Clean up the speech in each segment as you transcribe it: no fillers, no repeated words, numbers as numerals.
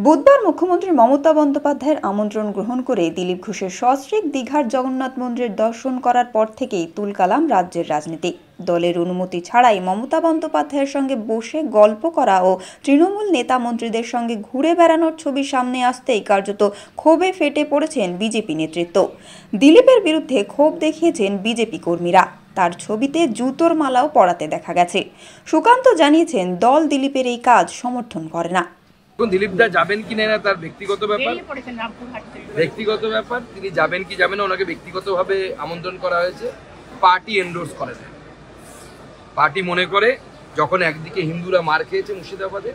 বুধবার মুখ্যমন্ত্রী মমতা বন্দ্যোপাধ্যায়ের আমন্ত্রণ গ্রহণ করে দিলীপ ঘোষের সস্ত্রীক দীঘার জগন্নাথ মন্দির দর্শন করার পর থেকেই তুলকালাম রাজ্যের রাজনীতি। দলের অনুমতি ছাড়াই মমতা বন্দ্যোপাধ্যায়ের সঙ্গে বসে গল্প করা ও তৃণমূল নেতা মন্ত্রীদের সঙ্গে ঘুরে বেড়ানোর ছবি সামনে আসতেই কার্যত ক্ষোভে ফেটে পড়েছেন বিজেপি নেতৃত্ব। দিলীপের বিরুদ্ধে ক্ষোভ দেখিয়েছেন বিজেপি কর্মীরা। তার ছবিতে জুতোর মালাও পরাতে দেখা গেছে। সুকান্ত জানিয়েছেন, দল দিলীপের এই কাজ সমর্থন করে না। দিলীপ দা যাবেন কি না তার ব্যক্তিগত ব্যাপার, তিনি যাবেন কি যাবেন না, ওনাকে ব্যক্তিগতভাবে আমন্ত্রণ করা হয়েছে। পার্টি এন্ডোর্স করে না। পার্টি মনে করে যখন একদিকে হিন্দুরা মার খেয়েছে মুর্শিদাবাদে,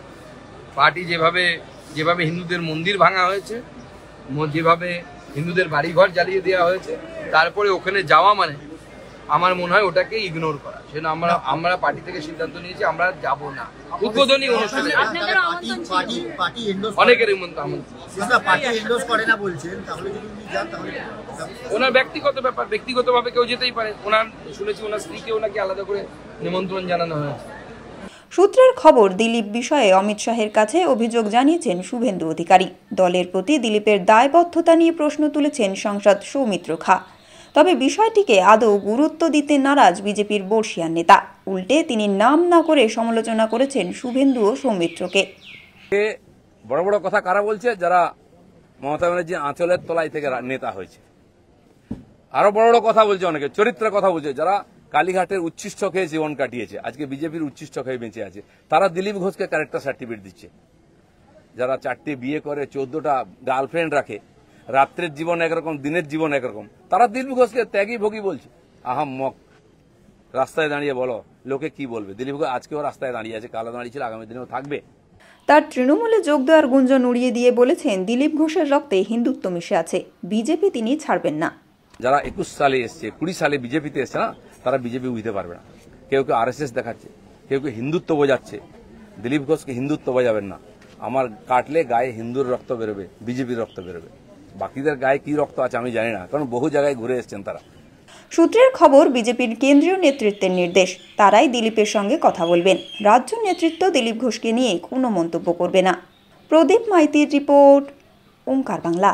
পার্টি যেভাবে হিন্দুদের মন্দির ভাঙা হয়েছে, যেভাবে হিন্দুদের বাড়িঘর জ্বালিয়ে দেওয়া হয়েছে, তারপরে ওখানে যাওয়া মানে আমার মনে হয় ওটাকে ইগনোর করা। সেজন্য আমরা পার্টি থেকে সিদ্ধান্ত নিয়েছি আমরা যাব না। উদ্বোধনী অনুষ্ঠানে অনেকের ওনার ব্যক্তিগত ব্যাপার, ব্যক্তিগতভাবে কেউ যেতেই পারে। ওনার শুনেছি ওনার স্ত্রীকেও নাকি আলাদা করে নিমন্ত্রণ জানানো হয়েছে। সূত্রের খবর, দিলীপ বিষয়ে অমিত শাহের কাছে অভিযোগ জানিয়েছেন শুভেন্দু অধিকারী। দলের প্রতি দিলীপের দায়বদ্ধতা নিয়ে প্রশ্ন তুলেছেন সাংসদ সৌমিত্র খা। তবে বিষয়টিকে আদৌ গুরুত্ব দিতে নারাজ বিজেপির বর্ষিয়ান নেতা। উল্টে তিনি নাম না করে সমালোচনা করেছেন শুভেন্দু ও সৌমিত্রকে। বড় বড় কথা কারা বলছে? যারা মমতা ব্যানার্জি আঁচলের তলায় থেকে নেতা হয়েছে। আরো বড় বড় কথা বলছে, অনেকে চরিত্রের কথা বলছে, যারা কালীঘাটের উচ্ছিষ্ট খেয়ে জীবন কাটিয়েছে, আজকে বিজেপির উচ্ছিষ্ট খেয়ে বেঁচে আছে, তারা দিলীপ ঘোষকে ক্যারেক্টার সার্টিফিকেট দিচ্ছে। যারা 4টে বিয়ে করে, 14টা গার্লফ্রেন্ড রাখে, রাত্রের জীবন একরকম, দিনের জীবন একরকম, তারা দিলীপ ঘোষকে ত্যাগী ভোগী বলছে। আহাম্মক। রাস্তায় দাঁড়িয়ে বলো লোকে কি বলবে। দিলীপ ঘোষ আজকেও রাস্তায় দাঁড়িয়ে আছে, কালো দাঁড়িয়েছিল, আগামী দিনেও থাকবে। তার তৃণমূলে যোগ দেওয়ার গুঞ্জন উড়িয়ে দিয়ে বলেছেন, দিলীপ ঘোষের রক্তে হিন্দুত্ব মিশে আছে, বিজেপি তিনি ছাড়বেন না। যারা 21 সালে এসছে, 20 সালে বিজেপিতে এসছে না, তারা বিজেপি বুঝতে পারবে না। কেউ কেউ RSS দেখাচ্ছে, কেউ কেউ হিন্দুত্ব বোঝাচ্ছে। দিলীপ ঘোষকে হিন্দুত্ব বোঝাবেন না। আমার কাটলে গায়ে হিন্দুর রক্ত বেরোবে, বিজেপির রক্ত বেরোবে। বাকিদের গায়ে কি রক্ত আছে আমি জানি না, কারণ বহু জায়গায় ঘুরে এসছেন তারা। সূত্রের খবর, বিজেপির কেন্দ্রীয় নেতৃত্বের নির্দেশ, তারাই দিলীপের সঙ্গে কথা বলবেন। রাজ্য নেতৃত্ব দিলীপ ঘোষকে নিয়ে কোনো মন্তব্য করবে না। প্রদীপ মাইতির রিপোর্ট, ওঙ্কার বাংলা।